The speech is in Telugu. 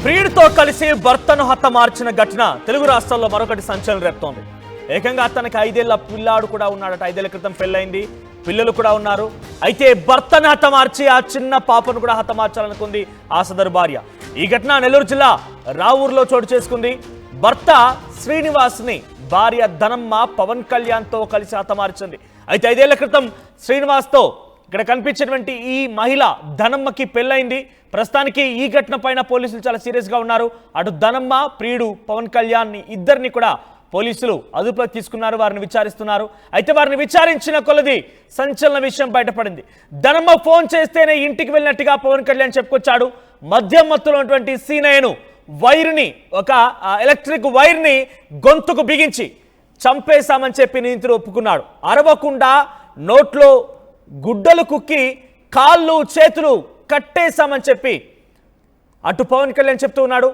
ప్రియుడితో కలిసి భర్తను హతమార్చిన ఘటన తెలుగు రాష్ట్రాల్లో మరొకటి సంచలనం రేపుతోంది. ఏకంగా తనకి 5 ఏళ్ల పిల్లాడు కూడా ఉన్నాడట. 5 ఏళ్ల క్రితం పెళ్ళైంది, పిల్లలు కూడా ఉన్నారు. అయితే భర్తను హతమార్చి ఆ చిన్న పాపను కూడా హతమార్చాలనుకుంది ఆ సదరు భార్య. ఈ ఘటన నెల్లూరు జిల్లా రావూరులో చోటు చేసుకుంది. భర్త శ్రీనివాస్ని భార్య ధనమ్మ పవన్ కళ్యాణ్తో కలిసి హతమార్చింది. అయితే 5 ఏళ్ల క్రితం శ్రీనివాస్తో ఇక్కడ కనిపించినటువంటి ఈ మహిళ ధనమ్మకి పెళ్ళైంది. ప్రస్తుతానికి ఈ ఘటన పైన పోలీసులు చాలా సీరియస్గా ఉన్నారు. అటు ధనమ్మ, ప్రియుడు పవన్ కళ్యాణ్ ఇద్దరిని కూడా పోలీసులు అదుపులోకి తీసుకున్నారు, వారిని విచారిస్తున్నారు. అయితే వారిని విచారించిన కొలది సంచలన విషయం బయటపడింది. ధనమ్మ ఫోన్ చేస్తేనే ఇంటికి వెళ్ళినట్టుగా పవన్ కళ్యాణ్ చెప్పుకొచ్చాడు. మద్యం మత్తులో ఉన్నటువంటి సీనయ్యను వైర్ని, ఒక ఎలక్ట్రిక్ వైర్ని గొంతుకు బిగించి చంపేశామని చెప్పి నిందితుడు ఒప్పుకున్నాడు. అరవకుండా నోట్లో గుడ్డలు కుక్కి కాళ్ళు చేతులు కట్టేశామని చెప్పి అటు పవన్ కళ్యాణ్ చెప్తూ ఉన్నాడు.